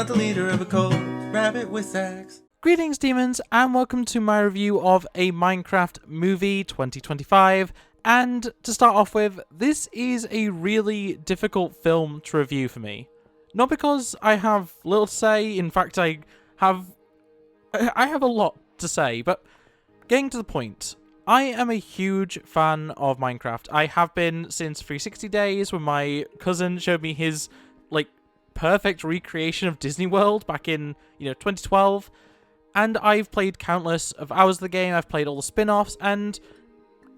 not the leader of a cult. RabbitWithAxe. Greetings, demons, and welcome to my review of a Minecraft movie 2025. And to start off with, this is a really difficult film to review for me. Not because I have little to say, in fact I have a lot to say, but getting to the point. I am a huge fan of Minecraft. I have been since 360 days when my cousin showed me his, perfect recreation of Disney World back in, 2012. And I've played countless of hours of the game, I've played all the spin-offs, and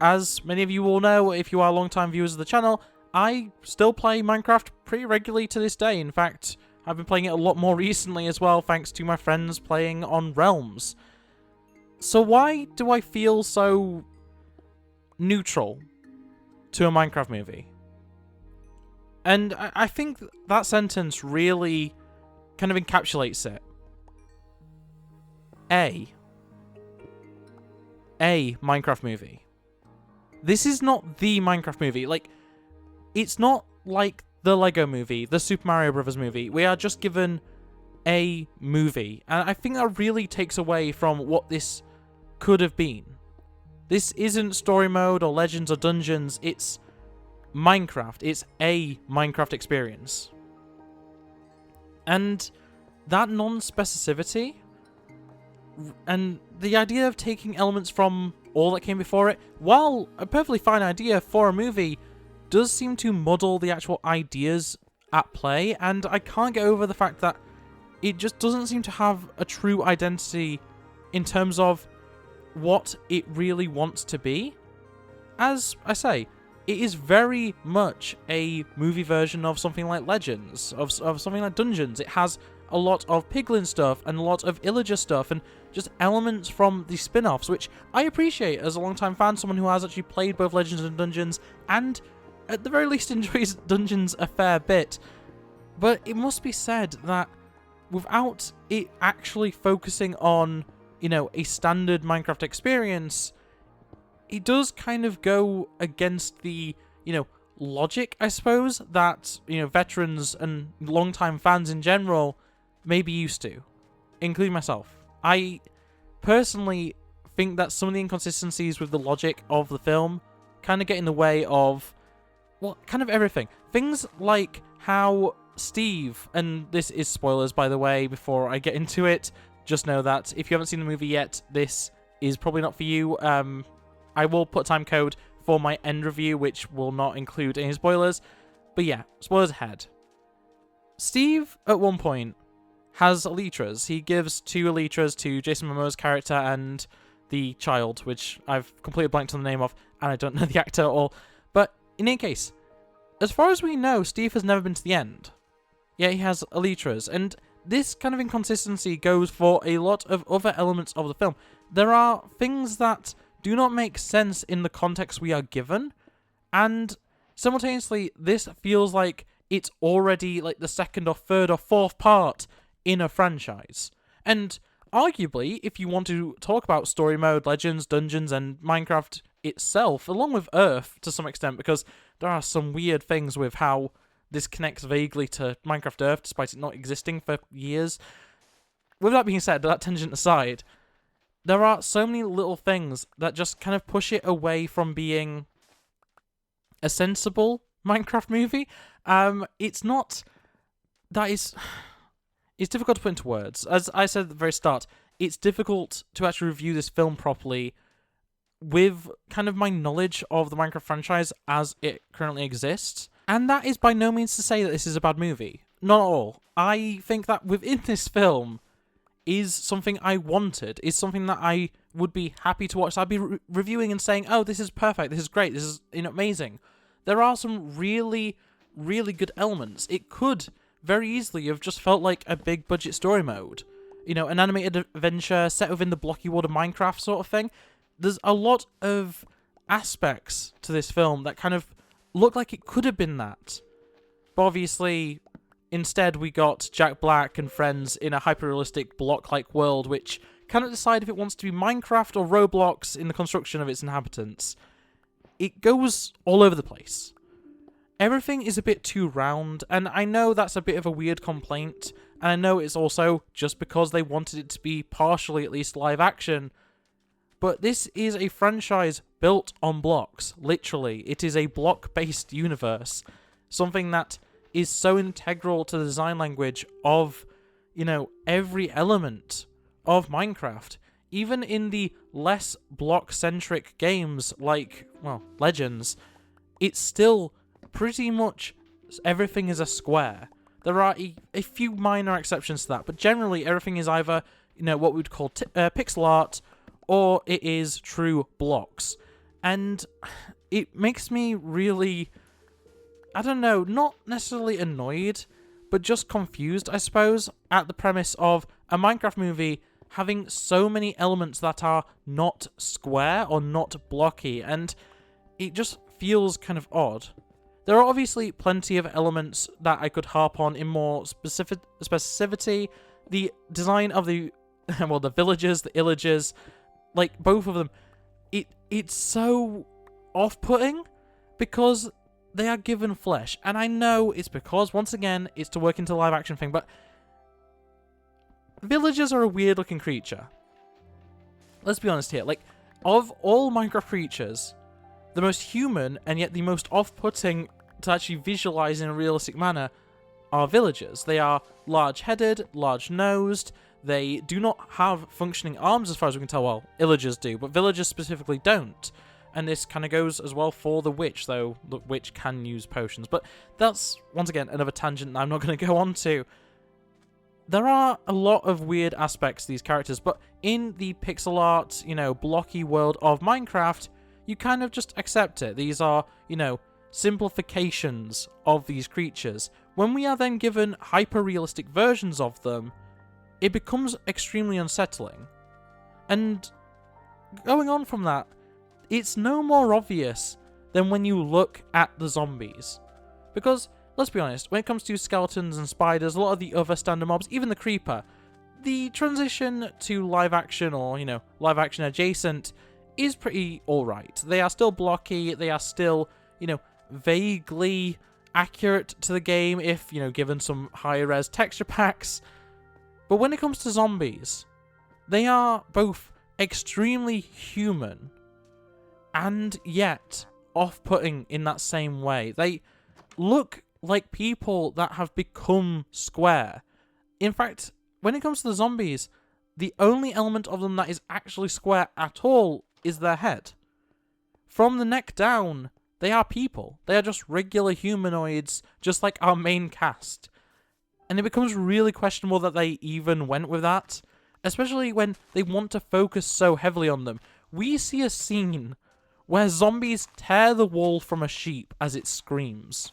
as many of you will know, if you are long-time viewers of the channel, I still play Minecraft pretty regularly to this day. In fact, I've been playing it a lot more recently as well, thanks to my friends playing on Realms. So why do I feel so neutral to a Minecraft movie? And I think that sentence really kind of encapsulates it. A Minecraft movie. This is not the Minecraft movie. It's not like the Lego movie, the Super Mario Bros. Movie. We are just given a movie. And I think that really takes away from what this could have been. This isn't story mode or legends or dungeons. It's Minecraft. It's a Minecraft experience. And that non-specificity and the idea of taking elements from all that came before it, while a perfectly fine idea for a movie, does seem to muddle the actual ideas at play, and I can't get over the fact that it just doesn't seem to have a true identity in terms of what it really wants to be. As I say, it is very much a movie version of something like Legends, of something like Dungeons. It has a lot of Piglin stuff and a lot of Illager stuff and just elements from the spin-offs, which I appreciate as a long-time fan, someone who has actually played both Legends and Dungeons, and at the very least enjoys Dungeons a fair bit. But it must be said that without it actually focusing on, a standard Minecraft experience, it does kind of go against the, logic, I suppose, that, veterans and long-time fans in general may be used to, including myself. I personally think that some of the inconsistencies with the logic of the film kind of get in the way of, well, kind of everything. Things like how Steve, and this is spoilers by the way, before I get into it, just know that if you haven't seen the movie yet, this is probably not for you. I will put a time code for my end review, which will not include any spoilers. But yeah, spoilers ahead. Steve, at one point, has elytras. He gives 2 elytras to Jason Momoa's character and the child, which I've completely blanked on the name of, and I don't know the actor at all. But in any case, as far as we know, Steve has never been to the end. Yet he has elytras, and this kind of inconsistency goes for a lot of other elements of the film. There are things that do not make sense in the context we are given, and simultaneously, this feels like it's already the second or third or fourth part in a franchise. And arguably, if you want to talk about story mode, Legends, Dungeons, and Minecraft itself, along with Earth to some extent, because there are some weird things with how this connects vaguely to Minecraft Earth, despite it not existing for years. With that being said, that tangent aside, there are so many little things that just kind of push it away from being a sensible Minecraft movie. It's not... That is... It's difficult to put into words. As I said at the very start, it's difficult to actually review this film properly with kind of my knowledge of the Minecraft franchise as it currently exists. And that is by no means to say that this is a bad movie. Not at all. I think that within this film is something I wanted, is something that I would be happy to watch. So I'd be reviewing and saying, oh, this is perfect, this is great, this is amazing. There are some really, really good elements. It could very easily have just felt like a big budget story mode. An animated adventure set within the blocky world of Minecraft sort of thing. There's a lot of aspects to this film that kind of look like it could have been that. But obviously, instead we got Jack Black and friends in a hyper-realistic block-like world which cannot decide if it wants to be Minecraft or Roblox in the construction of its inhabitants. It goes all over the place. Everything is a bit too round, and I know that's a bit of a weird complaint, And I know it's also just because they wanted it to be partially at least live action. But this is a franchise built on blocks, literally. It is a block-based universe. Something that is so integral to the design language of, every element of Minecraft. Even in the less block-centric games like, Legends, it's still pretty much everything is a square. There are a few minor exceptions to that, but generally everything is either, what we'd call pixel art, or it is true blocks. And it makes me really, not necessarily annoyed, but just confused, I suppose, at the premise of a Minecraft movie having so many elements that are not square or not blocky, and it just feels kind of odd. There are obviously plenty of elements that I could harp on in more specificity. The design of the villagers, the illagers, both of them, it's so off-putting because they are given flesh. And I know it's because, once again, it's to work into the live-action thing, but villagers are a weird-looking creature. Let's be honest here. Of all Minecraft creatures, the most human and yet the most off-putting to actually visualize in a realistic manner are villagers. They are large-headed, large-nosed. They do not have functioning arms as far as we can tell. Well, illagers do, but villagers specifically don't. And this kind of goes as well for the witch, though the witch can use potions. But that's, once again, another tangent that I'm not going to go on to. There are a lot of weird aspects to these characters, but in the pixel art, blocky world of Minecraft, you kind of just accept it. These are, simplifications of these creatures. When we are then given hyper-realistic versions of them, it becomes extremely unsettling. And going on from that, it's no more obvious than when you look at the zombies. Because, let's be honest, when it comes to skeletons and spiders, a lot of the other standard mobs, even the creeper, the transition to live action or, live action adjacent is pretty alright. They are still blocky, they are still, vaguely accurate to the game if, given some high-res texture packs. But when it comes to zombies, they are both extremely human and yet off-putting in that same way. They look like people that have become square. In fact, when it comes to the zombies, the only element of them that is actually square at all is their head. From the neck down, they are people. They are just regular humanoids, just like our main cast. And it becomes really questionable that they even went with that, especially when they want to focus so heavily on them. We see a scene where zombies tear the wool from a sheep as it screams.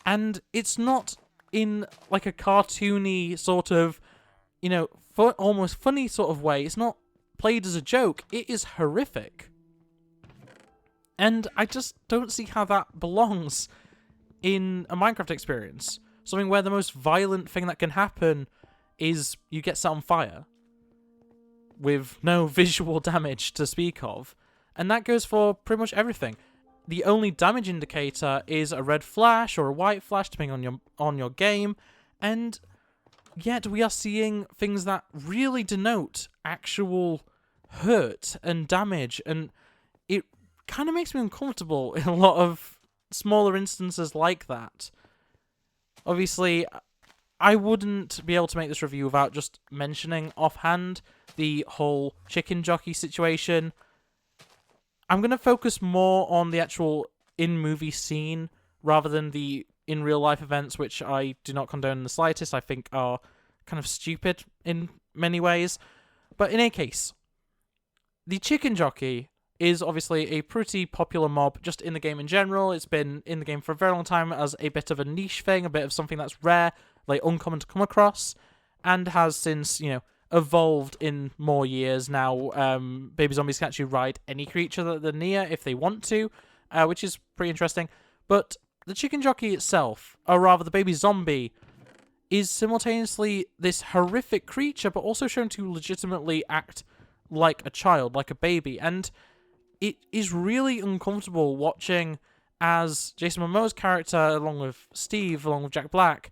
And it's not in a cartoony sort of, almost funny sort of way. It's not played as a joke. It is horrific. And I just don't see how that belongs in a Minecraft experience. Something where the most violent thing that can happen is you get set on fire with no visual damage to speak of. And that goes for pretty much everything. The only damage indicator is a red flash or a white flash, depending on your game. And yet we are seeing things that really denote actual hurt and damage, and it kind of makes me uncomfortable in a lot of smaller instances like that. Obviously, I wouldn't be able to make this review without just mentioning offhand the whole chicken jockey situation. I'm going to focus more on the actual in-movie scene rather than the in-real-life events, which I do not condone in the slightest. I think are kind of stupid in many ways. But in any case, the chicken jockey is obviously a pretty popular mob just in the game in general. It's been in the game for a very long time as a bit of a niche thing, a bit of something that's rare, like uncommon to come across, and has since, evolved in more years. Now, baby zombies can actually ride any creature that they're near if they want to, which is pretty interesting. But the chicken jockey itself, or rather the baby zombie, is simultaneously this horrific creature, but also shown to legitimately act like a child, like a baby. And it is really uncomfortable watching as Jason Momoa's character, along with Steve, along with Jack Black,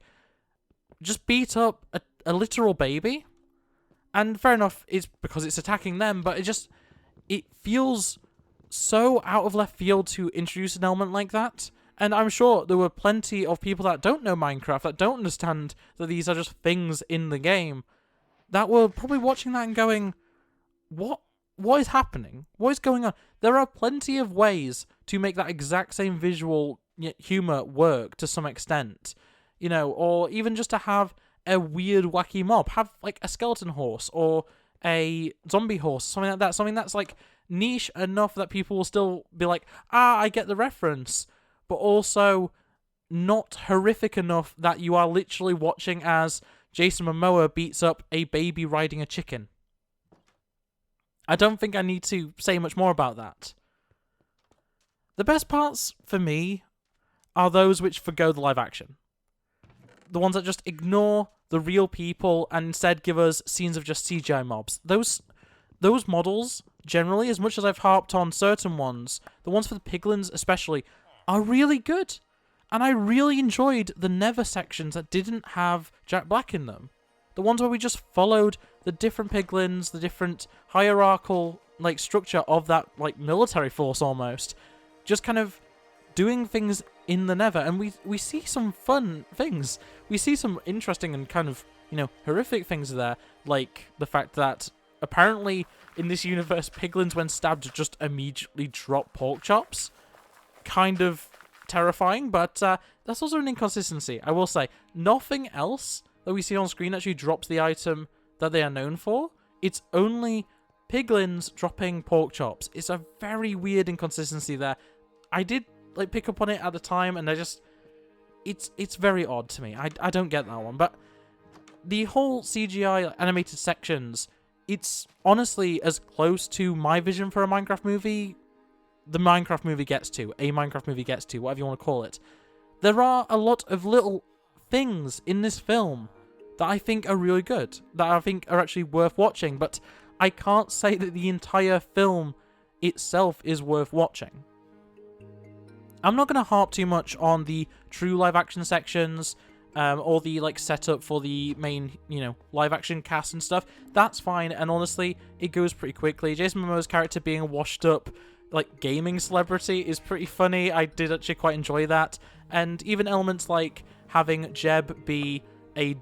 just beat up a literal baby. And fair enough, it's because it's attacking them, but it feels so out of left field to introduce an element like that. And I'm sure there were plenty of people that don't know Minecraft, that don't understand that these are just things in the game, that were probably watching that and going, what is happening? What is going on? There are plenty of ways to make that exact same visual humor work to some extent, you know, or even just to have a weird, wacky mob. Have, like, a skeleton horse or a zombie horse, something like that. Something that's, like, niche enough that people will still be like, I get the reference, but also not horrific enough that you are literally watching as Jason Momoa beats up a baby riding a chicken. I don't think I need to say much more about that. The best parts, for me, are those which forgo the live action. The ones that just ignore the real people and instead give us scenes of just CGI mobs. Those models, generally, as much as I've harped on certain ones, the ones for the piglins especially, are really good. And I really enjoyed the Never sections that didn't have Jack Black in them. The ones where we just followed the different piglins, the different hierarchical, like, structure of that, like, military force almost. Just kind of doing things in the Never, and we see some fun things. We see some interesting and kind of, you know, horrific things there, like the fact that apparently in this universe, piglins when stabbed just immediately drop pork chops. Kind of terrifying, but that's also an inconsistency. I will say, nothing else that we see on screen actually drops the item that they are known for. It's only piglins dropping pork chops. It's a very weird inconsistency there. I did, like, pick up on it at the time, and it's very odd to me. I don't get that one, but the whole CGI animated sections, it's honestly as close to my vision for a Minecraft movie a Minecraft movie gets to, whatever you want to call it. There are a lot of little things in this film that I think are really good, that I think are actually worth watching, but I can't say that the entire film itself is worth watching. I'm not going to harp too much on the true live-action sections, or the, like, setup for the main, you know, live-action cast and stuff. That's fine, and honestly, it goes pretty quickly. Jason Momoa's character being a washed-up, like, gaming celebrity is pretty funny. I did actually quite enjoy that. And even elements like having Jeb be a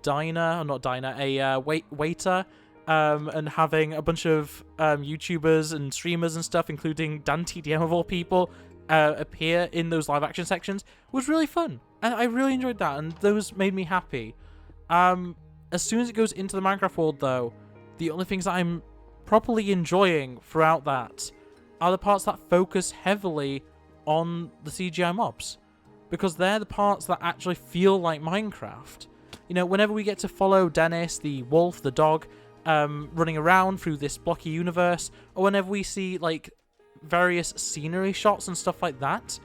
waiter, and having a bunch of YouTubers and streamers and stuff, including Dan TDM of all people, appear in those live action sections was really fun. And I really enjoyed that, and those made me happy. As soon as it goes into the Minecraft world, though, the only things that I'm properly enjoying throughout that are the parts that focus heavily on the CGI mobs, because they're the parts that actually feel like Minecraft. You know, whenever we get to follow Dennis, the wolf, the dog, running around through this blocky universe, or whenever we see, like, various scenery shots and stuff like that,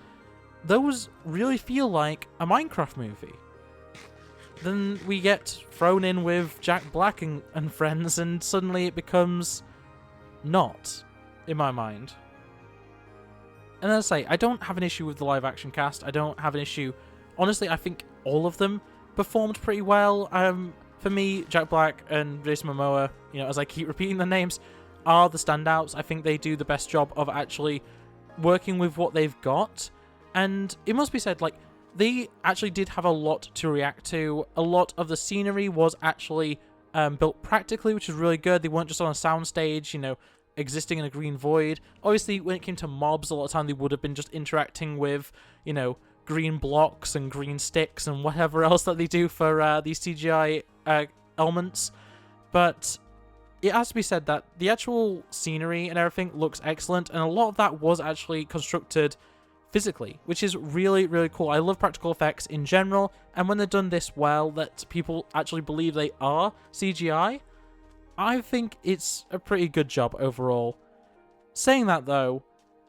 those really feel like a Minecraft movie. Then we get thrown in with Jack Black and friends, and suddenly it becomes not, in my mind. And as I say, I don't have an issue with the live action cast. I don't have an issue. Honestly, I think all of them performed pretty well. For me, Jack Black and Jason Momoa, you know, as I keep repeating their names, are the standouts. I think they do the best job of actually working with what they've got. And it must be said, like, they actually did have a lot to react to. A lot of the scenery was actually built practically, which is really good. They weren't just on a soundstage, you know, existing in a green void. Obviously, when it came to mobs, a lot of time they would have been just interacting with, you know, green blocks and green sticks and whatever else that they do for these CGI elements. But it has to be said that the actual scenery and everything looks excellent, and a lot of that was actually constructed physically, which is really, really cool. I love practical effects in general, and when they're done this well, that people actually believe they are CGI, I think it's a pretty good job overall. Saying that, though,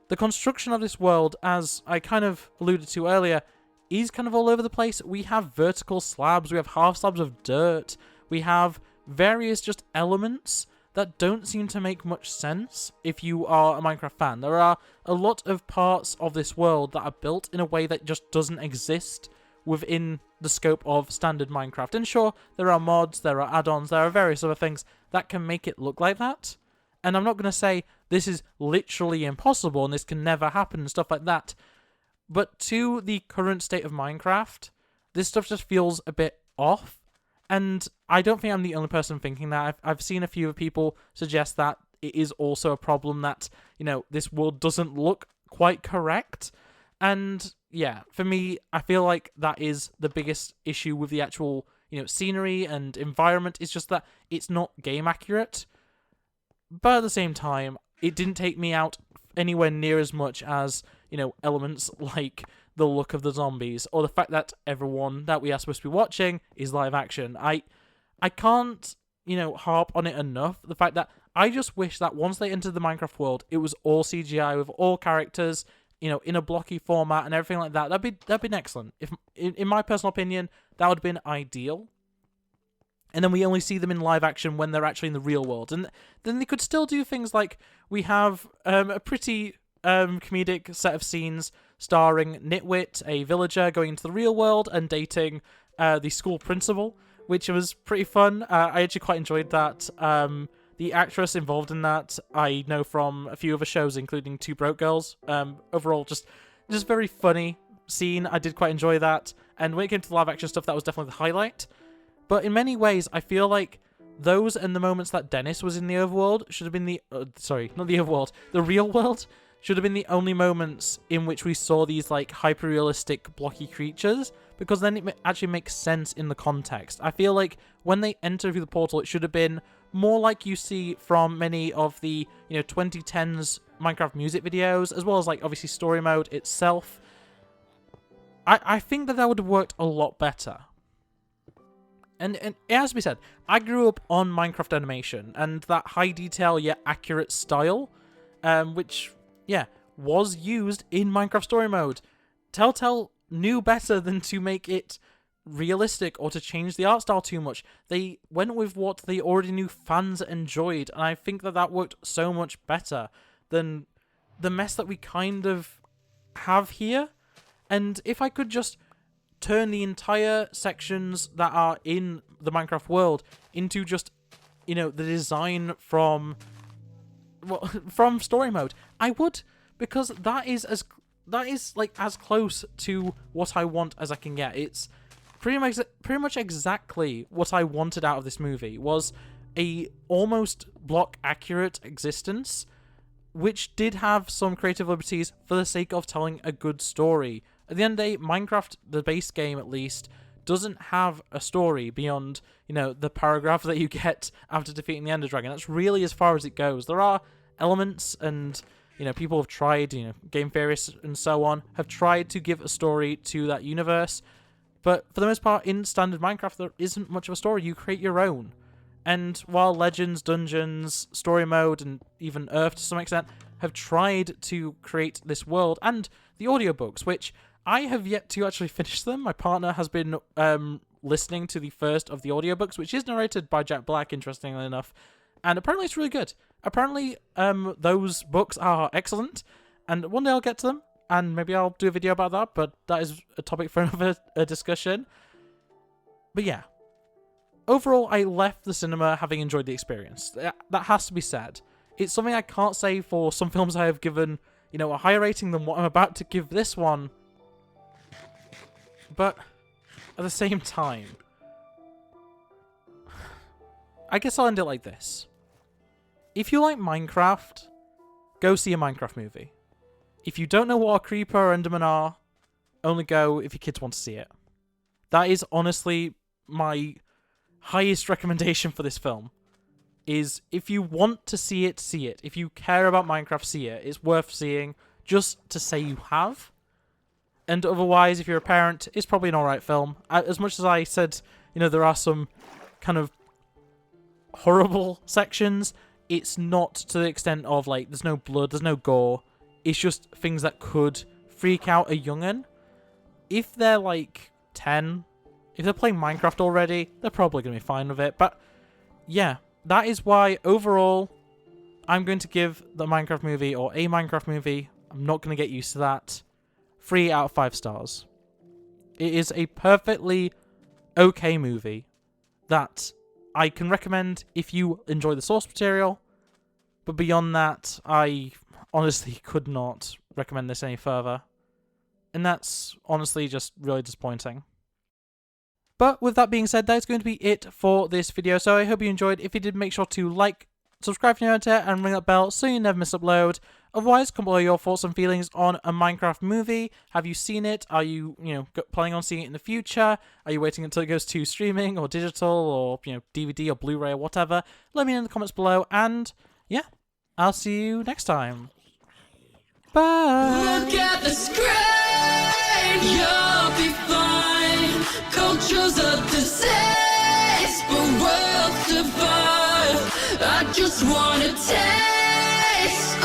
the construction of this world, as I kind of alluded to earlier, is kind of all over the place. We have vertical slabs, we have half slabs of dirt, we have various just elements that don't seem to make much sense if you are a Minecraft fan. There are a lot of parts of this world that are built in a way that just doesn't exist within the scope of standard Minecraft. And sure, there are mods, there are add-ons, there are various other things that can make it look like that. And I'm not going to say this is literally impossible and this can never happen and stuff like that. But to the current state of Minecraft, this stuff just feels a bit off. And I don't think I'm the only person thinking that. I've seen a few people suggest that it is also a problem that, this world doesn't look quite correct. And yeah, for me, I feel like that is the biggest issue with the actual, scenery and environment. It's just that it's not game accurate. But at the same time, it didn't take me out anywhere near as much as, elements like the look of the zombies or the fact that everyone that we are supposed to be watching is live action. I can't, harp on it enough. The fact that I just wish that once they entered the Minecraft world, it was all CGI with all characters, in a blocky format and everything like that. That'd been excellent. If, in my personal opinion, that would have been ideal. And then we only see them in live action when they're actually in the real world. And then they could still do things like we have a pretty comedic set of scenes starring Nitwit, a villager, going into the real world and dating the school principal, which was pretty fun. I actually quite enjoyed that. The actress involved in that I know from a few other shows, including Two Broke Girls. Overall, just very funny scene. I did quite enjoy that. And when it came to the live action stuff, that was definitely the highlight. But in many ways, I feel like those and the moments that Dennis was in the overworld should have been the... sorry, not the overworld. The real world should have been the only moments in which we saw these, like, hyper-realistic, blocky creatures, because then it actually makes sense in the context. I feel like when they enter through the portal, it should have been more like you see from many of the, 2010s Minecraft music videos, as well as, like, obviously story mode itself. I think that would have worked a lot better. And it has to be said, I grew up on Minecraft animation and that high detail yet accurate style, which, yeah, was used in Minecraft story mode. Telltale knew better than to make it realistic or to change the art style too much. They went with what they already knew fans enjoyed, and I think that worked so much better than the mess that we kind of have here. And if I could just turn the entire sections that are in the Minecraft world into just, the design from story mode, I would, because that is like as close to what I want as I can get. It's pretty much exactly what I wanted out of this movie, was a almost block accurate existence, which did have some creative liberties for the sake of telling a good story. At the end of the day, Minecraft, the base game at least, doesn't have a story beyond, the paragraph that you get after defeating the Ender Dragon. That's really as far as it goes. There are elements and, people have tried, game theorists and so on, have tried to give a story to that universe. But for the most part, in standard Minecraft, there isn't much of a story. You create your own. And while Legends, Dungeons, Story Mode, and even Earth to some extent have tried to create this world, and the audiobooks, which I have yet to actually finish them. My partner has been listening to the first of the audiobooks, which is narrated by Jack Black, interestingly enough, and apparently it's really good. Apparently those books are excellent, and one day I'll get to them, and maybe I'll do a video about that, but that is a topic for another discussion. But yeah, overall, I left the cinema having enjoyed the experience. That has to be said. It's something I can't say for some films I have given, a higher rating than what I'm about to give this one. But at the same time, I guess I'll end it like this. If you like Minecraft, go see a Minecraft movie. If you don't know what a creeper or enderman are, only go if your kids want to see it. That is honestly my highest recommendation for this film. Is if you want to see it, see it. If you care about Minecraft, see it. It's worth seeing just to say you have. And otherwise, if you're a parent, it's probably an alright film. As much as I said, there are some kind of horrible sections, it's not to the extent of, like, there's no blood, there's no gore. It's just things that could freak out a young'un. If they're, like, 10, if they're playing Minecraft already, they're probably going to be fine with it. But, yeah, that is why, overall, I'm going to give the Minecraft movie, or a Minecraft movie, I'm not going to get used to that, 3 out of 5 stars. It is a perfectly okay movie that I can recommend if you enjoy the source material, but beyond that, I honestly could not recommend this any further. And that's honestly just really disappointing. But with that being said, that's going to be it for this video. So I hope you enjoyed. If you did, make sure to like, subscribe if you're new to it, and ring that bell so you never miss upload. Otherwise, comment below your thoughts and feelings on a Minecraft movie. Have you seen it? Are you, planning on seeing it in the future? Are you waiting until it goes to streaming or digital or, DVD or Blu-ray or whatever? Let me know in the comments below. And yeah, I'll see you next time. Bye. Look at the screen, you'll be fine. Cultures of disease, but worlds divide. I just wanna taste